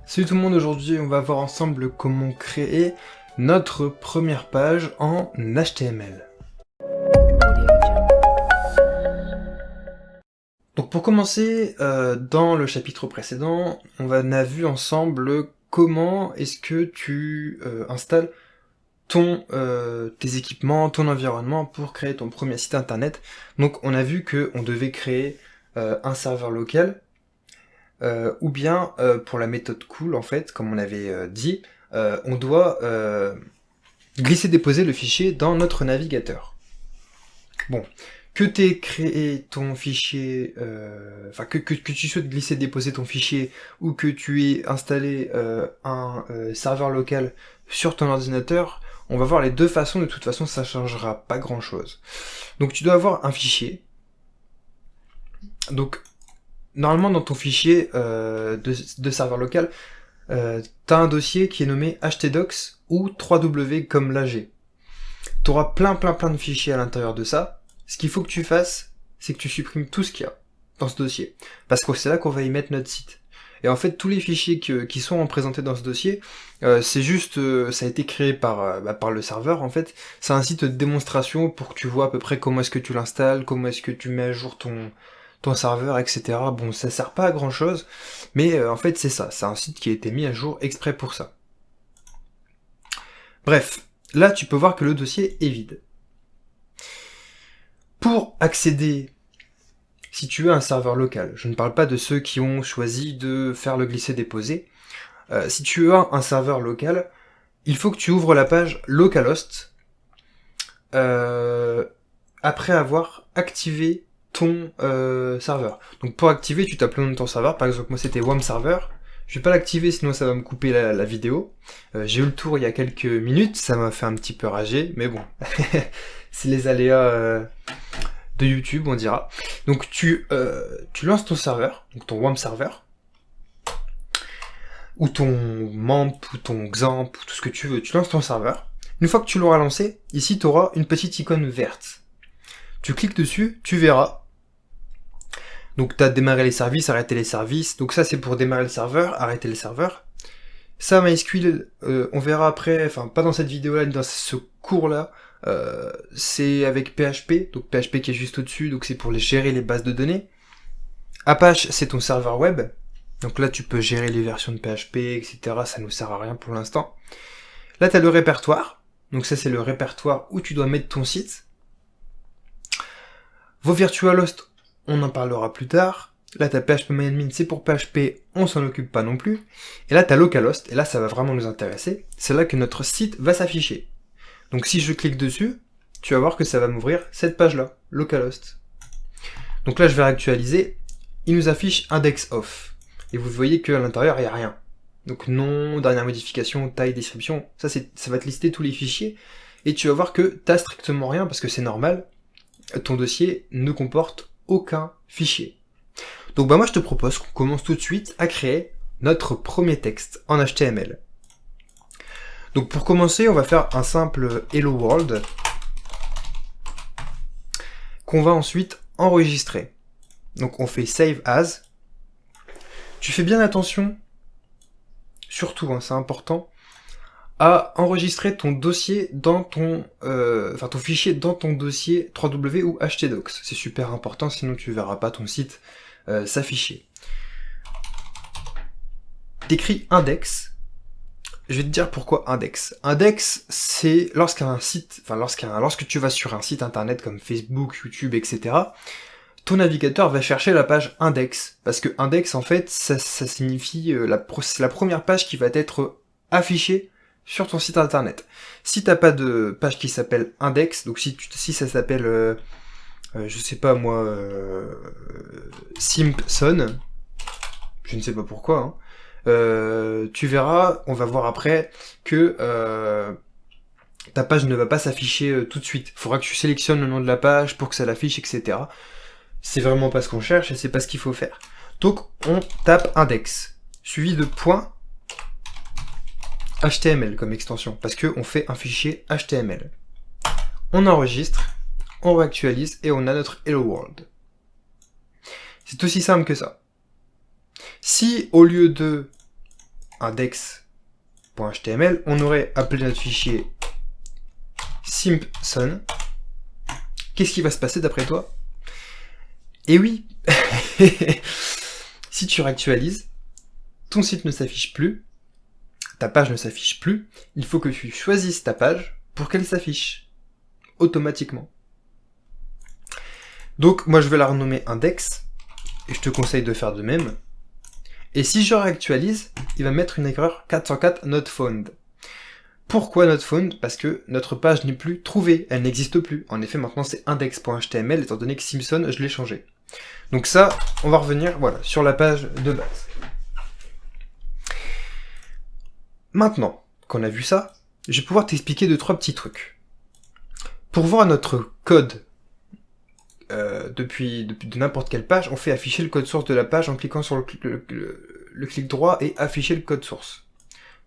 Salut tout le monde, aujourd'hui on va voir ensemble comment créer notre première page en HTML. Donc pour commencer, dans le chapitre précédent, on a vu ensemble comment est-ce que tu installes tes équipements, ton environnement pour créer ton premier site internet. Donc on a vu qu'on devait créer un serveur local, ou bien pour la méthode cool en fait, comme on avait dit, on doit glisser-déposer le fichier dans notre navigateur. Bon, que tu aies créé ton fichier, que tu souhaites glisser-déposer ton fichier, ou que tu aies installé un serveur local sur ton ordinateur, on va voir les deux façons, de toute façon ça changera pas grand chose. Donc tu dois avoir un fichier. Donc normalement dans ton fichier de serveur local, t'as un dossier qui est nommé htdocs ou 3w comme l'AG. T'auras plein de fichiers à l'intérieur de ça. Ce qu'il faut que tu fasses, c'est que tu supprimes tout ce qu'il y a dans ce dossier. Parce que c'est là qu'on va y mettre notre site. Et en fait, tous les fichiers qui sont présentés dans ce dossier, c'est juste, ça a été créé par le serveur, en fait. C'est un site de démonstration pour que tu vois à peu près comment est-ce que tu l'installes, comment est-ce que tu mets à jour ton serveur, etc. Bon, ça sert pas à grand chose, mais en fait, c'est ça. C'est un site qui a été mis à jour exprès pour ça. Bref, là, tu peux voir que le dossier est vide. Pour accéder, si tu as un serveur local, je ne parle pas de ceux qui ont choisi de faire le glisser-déposer, si tu as un serveur local, il faut que tu ouvres la page localhost après avoir activé ton serveur. Donc pour activer, tu tapes le nom de ton serveur, par exemple moi c'était WAMserver. Je vais pas l'activer sinon ça va me couper la vidéo. J'ai eu le tour il y a quelques minutes, ça m'a fait un petit peu rager, mais bon, c'est les aléas de YouTube, on dira. Donc tu lances ton serveur, donc ton WAMserver, ou ton MAMP, ou ton XAMPP, ou tout ce que tu veux, tu lances ton serveur. Une fois que tu l'auras lancé, ici tu auras une petite icône verte. Tu cliques dessus, tu verras. Donc tu as démarré les services, arrêter les services. Donc ça c'est pour démarrer le serveur, arrêter le serveur. Ça MySQL, on verra après, enfin pas dans cette vidéo-là, dans ce cours-là, c'est avec PHP, donc PHP qui est juste au-dessus, donc c'est pour gérer les bases de données. Apache c'est ton serveur web, donc là tu peux gérer les versions de PHP, etc. Ça nous sert à rien pour l'instant. Là tu as le répertoire, donc ça c'est le répertoire où tu dois mettre ton site. Vos virtualhost, on en parlera plus tard. Là, t'as phpMyAdmin, c'est pour PHP, on s'en occupe pas non plus. Et là, t'as localhost, et là, ça va vraiment nous intéresser. C'est là que notre site va s'afficher. Donc, si je clique dessus, tu vas voir que ça va m'ouvrir cette page-là, localhost. Donc là, je vais réactualiser. Il nous affiche index off. Et vous voyez qu'à l'intérieur, il n'y a rien. Donc, nom, dernière modification, taille, description. Ça va te lister tous les fichiers. Et tu vas voir que t'as strictement rien, parce que c'est normal. Ton dossier ne comporte aucun fichier. Donc moi je te propose qu'on commence tout de suite à créer notre premier texte en HTML. Donc pour commencer, on va faire un simple Hello World qu'on va ensuite enregistrer. Donc on fait Save As. Tu fais bien attention, surtout, hein, c'est important, à enregistrer ton dossier dans ton fichier dans ton dossier 3W ou htdocs. C'est super important, sinon tu verras pas ton site s'afficher. T'écris index. Je vais te dire pourquoi index. Index, c'est lorsque tu vas sur un site internet comme Facebook, YouTube, etc., ton navigateur va chercher la page index. Parce que index, en fait, ça signifie c'est la première page qui va être affichée sur ton site internet. Si t'as pas de page qui s'appelle index, donc si ça s'appelle, je sais pas moi, Simpson, je ne sais pas pourquoi, hein, tu verras, on va voir après, que ta page ne va pas s'afficher tout de suite. Il faudra que tu sélectionnes le nom de la page pour que ça l'affiche, etc. C'est vraiment pas ce qu'on cherche et c'est pas ce qu'il faut faire. Donc on tape index, suivi de point HTML comme extension, parce qu'on fait un fichier HTML. On enregistre, on réactualise et on a notre Hello World. C'est aussi simple que ça. Si au lieu de index.html, on aurait appelé notre fichier Simpson. Qu'est-ce qui va se passer d'après toi? Et oui, si tu réactualises, ton site ne s'affiche plus, ta page ne s'affiche plus, il faut que tu choisisses ta page pour qu'elle s'affiche automatiquement. Donc moi je vais la renommer index, et je te conseille de faire de même. Et si je réactualise, il va mettre une erreur 404 not found. Pourquoi not found? Parce que notre page n'est plus trouvée, elle n'existe plus. En effet, maintenant c'est index.html, étant donné que Simpson, je l'ai changé. Donc ça, on va revenir voilà, sur la page de base. Maintenant qu'on a vu ça, je vais pouvoir t'expliquer 2-3 petits trucs. Pour voir notre code depuis de n'importe quelle page, on fait afficher le code source de la page en cliquant sur le clic droit et afficher le code source.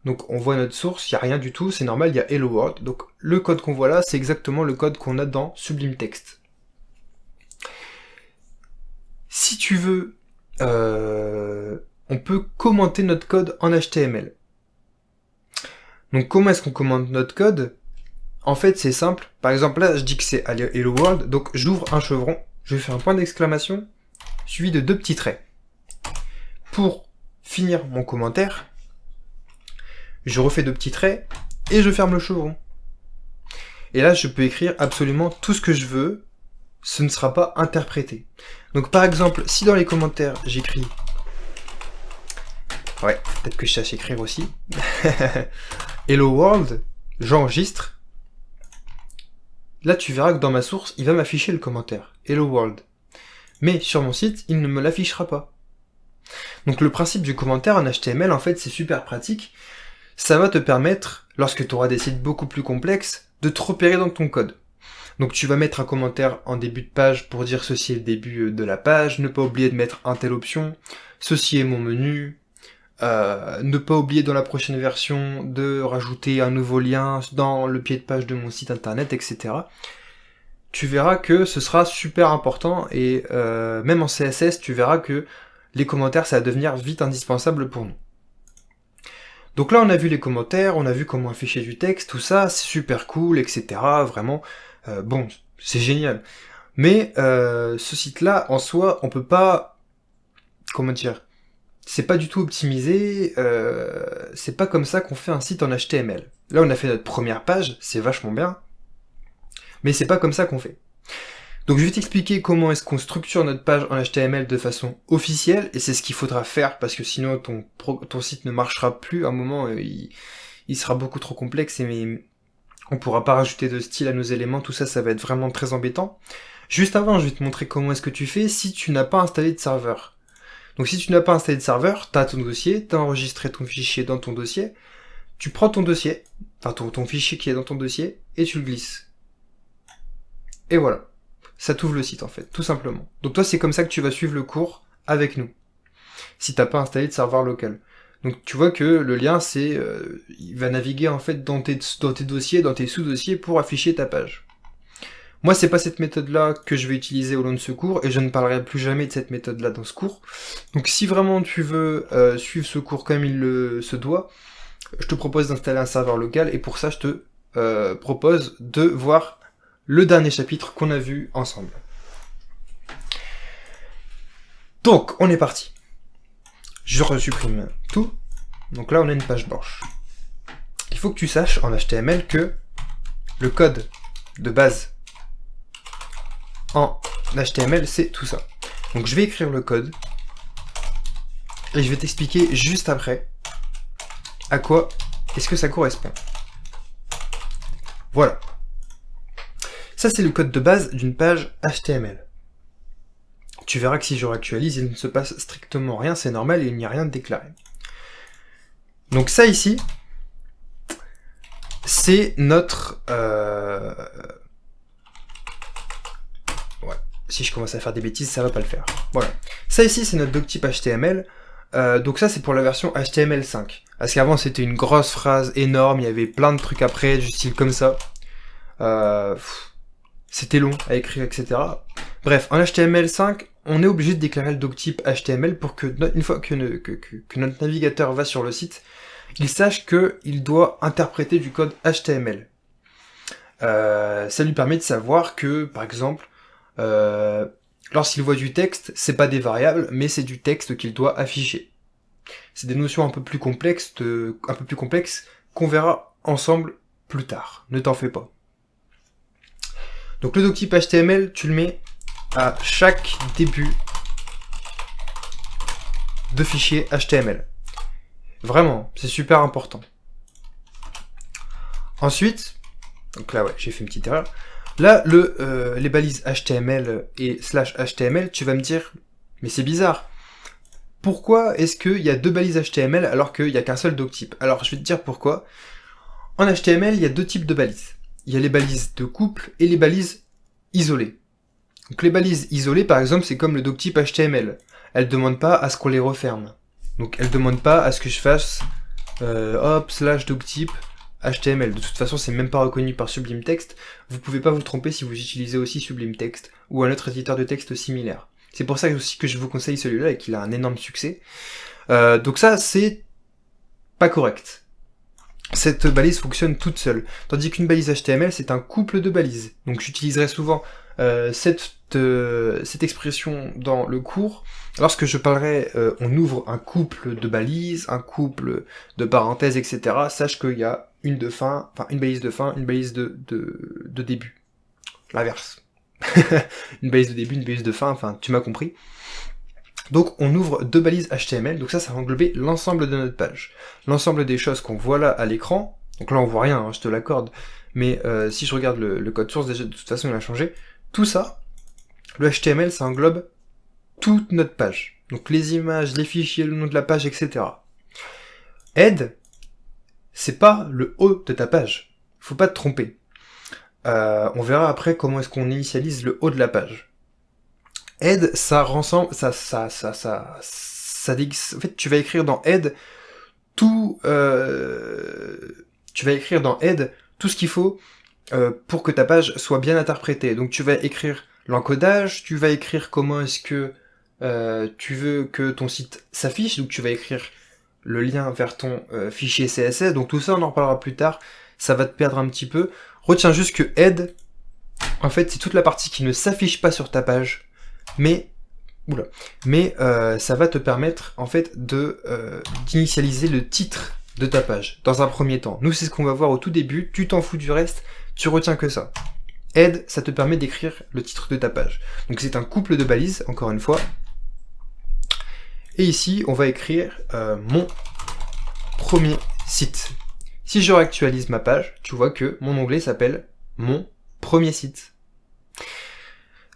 Donc on voit notre source, il n'y a rien du tout, c'est normal, il y a Hello World. Donc le code qu'on voit là, c'est exactement le code qu'on a dans Sublime Text. Si tu veux, on peut commenter notre code en HTML. Donc comment est-ce qu'on commente notre code? En fait c'est simple, par exemple là je dis que c'est Hello World, donc j'ouvre un chevron, je fais un point d'exclamation, suivi de 2 petits traits. Pour finir mon commentaire, je refais 2 petits traits, et je ferme le chevron. Et là je peux écrire absolument tout ce que je veux, ce ne sera pas interprété. Donc par exemple, si dans les commentaires j'écris... Ouais, peut-être que je sache écrire aussi. Hello World, j'enregistre. Là, tu verras que dans ma source, il va m'afficher le commentaire. Hello World. Mais sur mon site, il ne me l'affichera pas. Donc le principe du commentaire en HTML, en fait, c'est super pratique. Ça va te permettre, lorsque tu auras des sites beaucoup plus complexes, de te repérer dans ton code. Donc tu vas mettre un commentaire en début de page pour dire ceci est le début de la page, ne pas oublier de mettre un telle option, ceci est mon menu, ne pas oublier dans la prochaine version de rajouter un nouveau lien dans le pied de page de mon site internet, etc. Tu verras que ce sera super important et même en CSS, tu verras que les commentaires, ça va devenir vite indispensable pour nous. Donc là, on a vu les commentaires, on a vu comment afficher du texte, tout ça, c'est super cool, etc. Vraiment, bon, c'est génial. Mais ce site-là, en soi, on peut pas... Comment dire? C'est pas du tout optimisé, c'est pas comme ça qu'on fait un site en HTML. Là, on a fait notre première page, c'est vachement bien, mais c'est pas comme ça qu'on fait. Donc je vais t'expliquer comment est-ce qu'on structure notre page en HTML de façon officielle, et c'est ce qu'il faudra faire, parce que sinon ton site ne marchera plus, à un moment il sera beaucoup trop complexe, et on pourra pas rajouter de style à nos éléments, tout ça, ça va être vraiment très embêtant. Juste avant, je vais te montrer comment est-ce que tu fais si tu n'as pas installé de serveur. Donc si tu n'as pas installé de serveur, tu as ton dossier, tu as enregistré ton fichier dans ton dossier, tu prends ton dossier, enfin ton fichier qui est dans ton dossier, et tu le glisses. Et voilà. Ça t'ouvre le site en fait, tout simplement. Donc toi c'est comme ça que tu vas suivre le cours avec nous, si t'as pas installé de serveur local. Donc tu vois que le lien c'est, il va naviguer en fait dans tes dossiers, dans tes sous-dossiers pour afficher ta page. Moi c'est pas cette méthode là que je vais utiliser au long de ce cours, et je ne parlerai plus jamais de cette méthode là dans ce cours. Donc si vraiment tu veux suivre ce cours comme il se doit, je te propose d'installer un serveur local, et pour ça je te propose de voir le dernier chapitre qu'on a vu ensemble. Donc, on est parti. Je resupprime tout. Donc là, on a une page blanche. Il faut que tu saches en HTML que le code de base en HTML, c'est tout ça. Donc je vais écrire le code et je vais t'expliquer juste après à quoi est-ce que ça correspond. Voilà. Ça, c'est le code de base d'une page HTML. Tu verras que si je réactualise, il ne se passe strictement rien, c'est normal, et il n'y a rien de déclaré. Donc ça ici, c'est notre... Ouais, si je commence à faire des bêtises, ça va pas le faire. Voilà. Ça ici, c'est notre doctype HTML. Donc ça, c'est pour la version HTML5. Parce qu'avant, c'était une grosse phrase énorme, il y avait plein de trucs après, du style comme ça. C'était long à écrire, etc. Bref, en HTML5, on est obligé de déclarer le doctype HTML pour que, une fois que notre navigateur va sur le site, il sache qu'il doit interpréter du code HTML. Ça lui permet de savoir que, par exemple, lorsqu'il voit du texte, c'est pas des variables, mais c'est du texte qu'il doit afficher. C'est des notions un peu plus complexes qu'on verra ensemble plus tard. Ne t'en fais pas. Donc le doctype HTML, tu le mets à chaque début de fichier HTML. Vraiment, c'est super important. Ensuite, donc là ouais, j'ai fait une petite erreur. Là, les balises HTML et /HTML, tu vas me dire, mais c'est bizarre. Pourquoi est-ce qu'il y a deux balises HTML alors qu'il n'y a qu'un seul doctype? Alors je vais te dire pourquoi. En HTML, il y a deux types de balises. Il y a les balises de couple et les balises isolées. Donc les balises isolées, par exemple, c'est comme le doctype HTML. Elles ne demandent pas à ce qu'on les referme. Donc elles ne demandent pas à ce que je fasse /doctype HTML. De toute façon, c'est même pas reconnu par Sublime Text. Vous pouvez pas vous tromper si vous utilisez aussi Sublime Text ou un autre éditeur de texte similaire. C'est pour ça aussi que je vous conseille celui-là et qu'il a un énorme succès. Donc ça, c'est pas correct. Cette balise fonctionne toute seule. Tandis qu'une balise HTML, c'est un couple de balises. Donc j'utiliserai souvent cette expression dans le cours. Lorsque je parlerai, on ouvre un couple de balises, un couple de parenthèses, etc. Sache qu'il y a une balise de fin, une balise de début. L'inverse. Une balise de début, une balise de fin, enfin, tu m'as compris. Donc on ouvre deux balises HTML, donc ça va englober l'ensemble de notre page. L'ensemble des choses qu'on voit là à l'écran, donc là on voit rien, hein, je te l'accorde, mais si je regarde le code source, déjà de toute façon il a changé, tout ça, le HTML ça englobe toute notre page. Donc les images, les fichiers, le nom de la page, etc. Head, c'est pas le haut de ta page, faut pas te tromper. On verra après comment est-ce qu'on initialise le haut de la page. Head, ça rassemble, en fait, tu vas écrire dans Head tout ce qu'il faut pour que ta page soit bien interprétée. Donc tu vas écrire l'encodage, tu vas écrire comment est-ce que tu veux que ton site s'affiche, donc tu vas écrire le lien vers ton fichier CSS, donc tout ça on en reparlera plus tard, ça va te perdre un petit peu. Retiens juste que Head, en fait, c'est toute la partie qui ne s'affiche pas sur ta page, mais ça va te permettre en fait d'initialiser le titre de ta page dans un premier temps. Nous c'est ce qu'on va voir au tout début, tu t'en fous du reste, tu retiens que ça. Head, ça te permet d'écrire le titre de ta page. Donc c'est un couple de balises, encore une fois. Et ici, on va écrire mon premier site. Si je réactualise ma page, tu vois que mon onglet s'appelle mon premier site.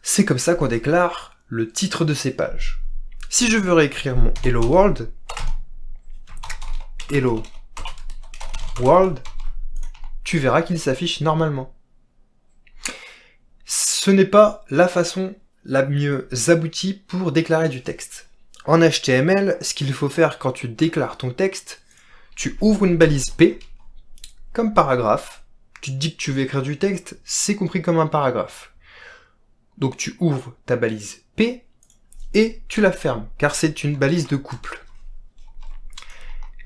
C'est comme ça qu'on déclare le titre de ces pages. Si je veux réécrire mon Hello World, tu verras qu'il s'affiche normalement. Ce n'est pas la façon la mieux aboutie pour déclarer du texte. En HTML, ce qu'il faut faire quand tu déclares ton texte, tu ouvres une balise P, comme paragraphe. Tu te dis que tu veux écrire du texte, c'est compris comme un paragraphe. Donc tu ouvres ta balise P et tu la fermes, car c'est une balise de couple.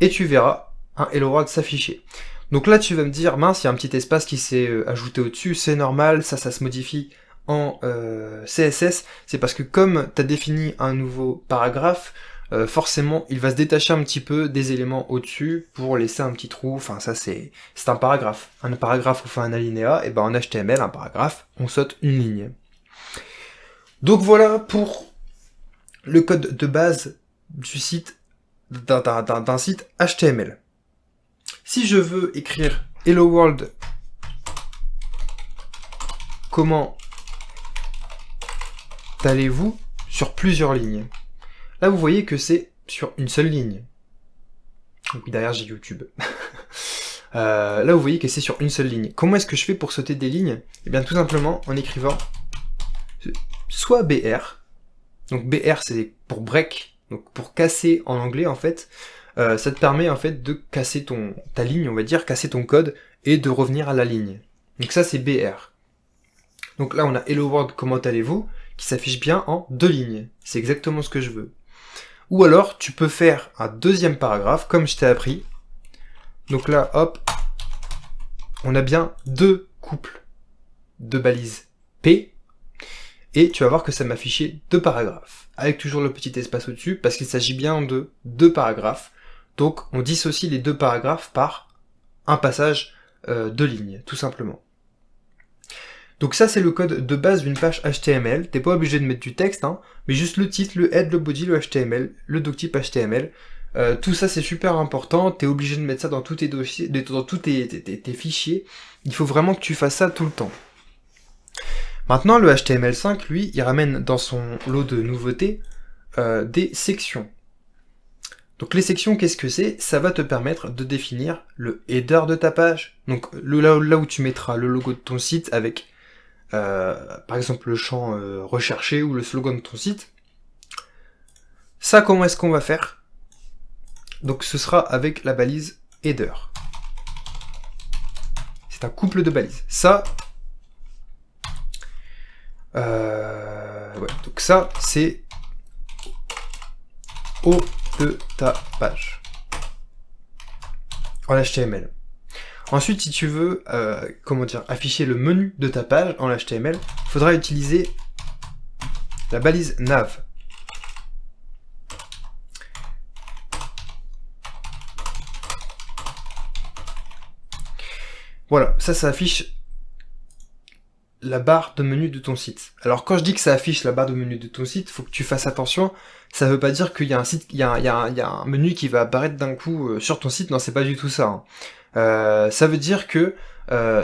Et tu verras un Hello World s'afficher. Donc là tu vas me dire, mince, il y a un petit espace qui s'est ajouté au-dessus, c'est normal, ça se modifie en CSS, c'est parce que comme tu as défini un nouveau paragraphe, forcément il va se détacher un petit peu des éléments au-dessus pour laisser un petit trou, enfin ça c'est un paragraphe. Un paragraphe on fait un alinéa, et ben en HTML, un paragraphe, on saute une ligne. Donc voilà pour le code de base du site, d'un site HTML. Si je veux écrire Hello World, comment allez-vous sur plusieurs lignes. Là vous voyez que c'est sur une seule ligne. Donc derrière j'ai YouTube. Là vous voyez que c'est sur une seule ligne. Comment est-ce que je fais pour sauter des lignes? Eh bien tout simplement en écrivant soit BR. Donc BR c'est pour break, donc pour casser en anglais en fait. Ça te permet en fait de casser ta ligne, on va dire, casser ton code et de revenir à la ligne. Donc ça c'est BR. Donc là on a Hello World, comment allez-vous? qui s'affiche bien en 2 lignes. C'est exactement ce que je veux. Ou alors, tu peux faire un deuxième paragraphe, comme je t'ai appris. Donc là, hop, on a bien 2 couples de balises P, et tu vas voir que ça m'a affiché 2 paragraphes, avec toujours le petit espace au-dessus, parce qu'il s'agit bien de 2 paragraphes. Donc, on dissocie les 2 paragraphes par un passage de ligne, tout simplement. Donc ça, c'est le code de base d'une page HTML. T'es pas obligé de mettre du texte, hein, mais juste le titre, le head, le body, le HTML, le doctype HTML. Tout ça, c'est super important. T'es obligé de mettre ça dans tous tes dossiers, dans tous tes fichiers. Il faut vraiment que tu fasses ça tout le temps. Maintenant, le HTML5, lui, il ramène dans son lot de nouveautés des sections. Donc les sections, qu'est-ce que c'est? Ça va te permettre de définir le header de ta page. Donc là où tu mettras le logo de ton site avec, par exemple, le champ recherché ou le slogan de ton site. Ça, comment est-ce qu'on va faire? Donc ce sera avec la balise header. C'est un couple de balises. Ça, ouais, donc ça, c'est haut de ta page en HTML. Ensuite, si tu veux, afficher le menu de ta page en HTML, il faudra utiliser la balise nav. Voilà, ça affiche la barre de menu de ton site. Alors quand je dis que ça affiche la barre de menu de ton site, faut que tu fasses attention. Ça veut pas dire qu'il y a un site, il y a un menu qui va apparaître d'un coup sur ton site. Non, c'est pas du tout ça. Ça veut dire que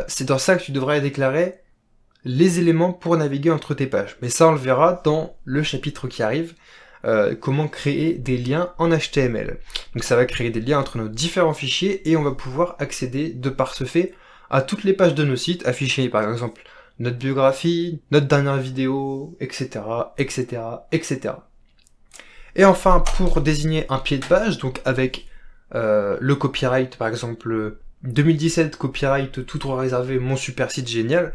c'est dans ça que tu devrais déclarer les éléments pour naviguer entre tes pages. Mais ça, on le verra dans le chapitre qui arrive. Comment créer des liens en HTML. Donc ça va créer des liens entre nos différents fichiers et on va pouvoir accéder de par ce fait à toutes les pages de nos sites, afficher par exemple notre biographie, notre dernière vidéo, etc., etc., etc. Et enfin, pour désigner un pied de page, donc avec le copyright, par exemple 2017 copyright tout droit réservé, mon super site génial,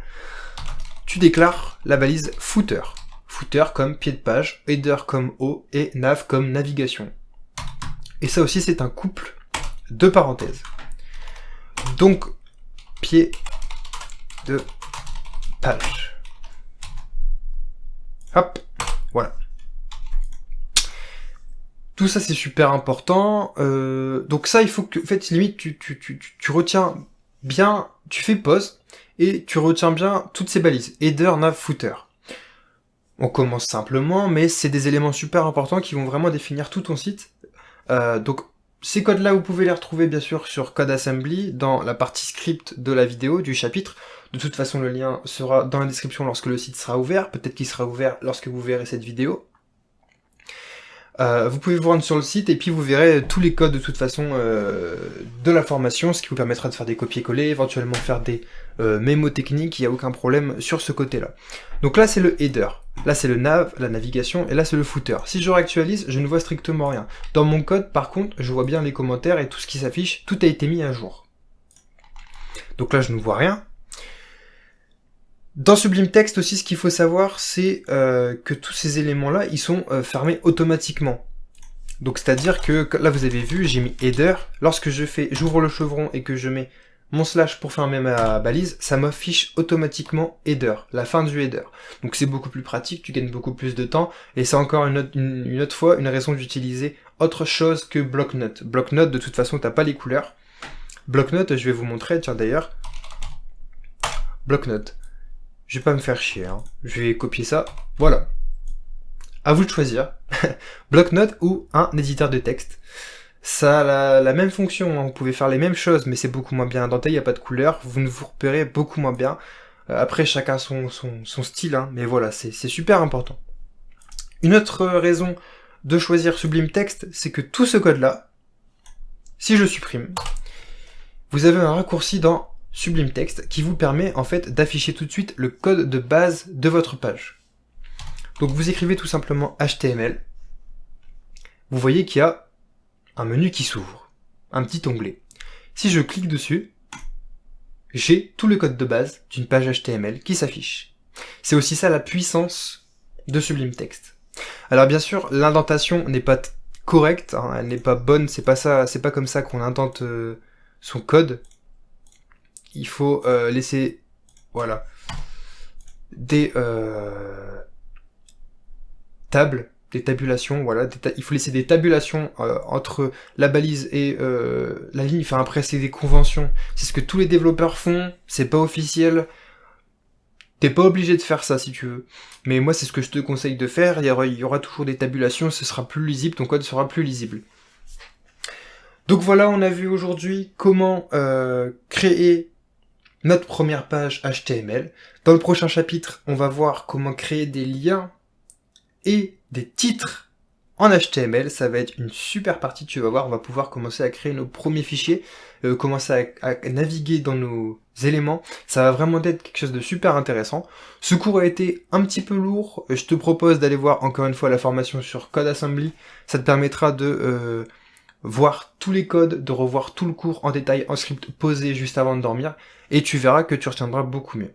tu déclares la balise footer. Footer comme pied de page, header comme haut et nav comme navigation. Et ça aussi, c'est un couple de parenthèses. Donc, pied de page. Hop, voilà. Tout ça, c'est super important. Donc ça, il faut que, en fait, limite, tu retiens bien, tu fais pause, et tu retiens bien toutes ces balises. Header, nav, footer. On commence simplement, mais c'est des éléments super importants qui vont vraiment définir tout ton site. Donc, ces codes-là, vous pouvez les retrouver bien sûr sur Code Assembly, dans la partie script de la vidéo, du chapitre. De toute façon, le lien sera dans la description lorsque le site sera ouvert. Peut-être qu'il sera ouvert lorsque vous verrez cette vidéo. Vous pouvez vous rendre sur le site et puis vous verrez tous les codes de toute façon de la formation, ce qui vous permettra de faire des copier-coller, éventuellement faire des mémos techniques, il n'y a aucun problème sur ce côté-là. Donc là c'est le header, là c'est le nav, la navigation, et là c'est le footer. Si je réactualise, je ne vois strictement rien. Dans mon code par contre, je vois bien les commentaires et tout ce qui s'affiche, tout a été mis à jour. Donc là je ne vois rien. Dans Sublime Text aussi, ce qu'il faut savoir, c'est que tous ces éléments-là, ils sont fermés automatiquement. Donc c'est-à-dire que, là vous avez vu, j'ai mis header, lorsque j'ouvre le chevron et que je mets mon slash pour fermer ma balise, ça m'affiche automatiquement header, la fin du header. Donc c'est beaucoup plus pratique, tu gagnes beaucoup plus de temps, et c'est encore une autre fois une raison d'utiliser autre chose que bloc-notes. Bloc-notes, de toute façon, t'as pas les couleurs. Bloc-notes, je vais vous montrer, tiens d'ailleurs. Bloc-notes. Je vais pas me faire chier, hein. Je vais copier ça, voilà. À vous de choisir, bloc-notes ou un éditeur de texte. Ça a la même fonction, hein. Vous pouvez faire les mêmes choses, mais c'est beaucoup moins bien indenté, il n'y a pas de couleur, vous ne vous repérez beaucoup moins bien. Après, chacun son style, hein. Mais voilà, c'est super important. Une autre raison de choisir Sublime Text, c'est que tout ce code-là, si je supprime, vous avez un raccourci dans Sublime Text qui vous permet en fait d'afficher tout de suite le code de base de votre page. Donc vous écrivez tout simplement HTML. Vous voyez qu'il y a un menu qui s'ouvre, un petit onglet. Si je clique dessus, j'ai tout le code de base d'une page HTML qui s'affiche. C'est aussi ça la puissance de Sublime Text. Alors bien sûr, l'indentation n'est pas correcte, hein, elle n'est pas bonne, c'est pas comme ça qu'on indente son code. Il faut laisser, voilà, des tables, des tabulations, voilà, il faut laisser des tabulations entre la balise et la ligne, enfin après c'est des conventions, c'est ce que tous les développeurs font, c'est pas officiel, t'es pas obligé de faire ça si tu veux, mais moi c'est ce que je te conseille de faire, il y aura toujours des tabulations, ce sera plus lisible, ton code sera plus lisible. Donc voilà, on a vu aujourd'hui comment créer notre première page HTML. Dans le prochain chapitre, on va voir comment créer des liens et des titres en HTML. Ça va être une super partie, tu vas voir. On va pouvoir commencer à créer nos premiers fichiers, commencer à naviguer dans nos éléments. Ça va vraiment être quelque chose de super intéressant. Ce cours a été un petit peu lourd. Je te propose d'aller voir encore une fois la formation sur Code Assembly. Ça te permettra de voir tous les codes, de revoir tout le cours en détail en script posé juste avant de dormir. Et tu verras que tu retiendras beaucoup mieux.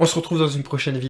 On se retrouve dans une prochaine vidéo.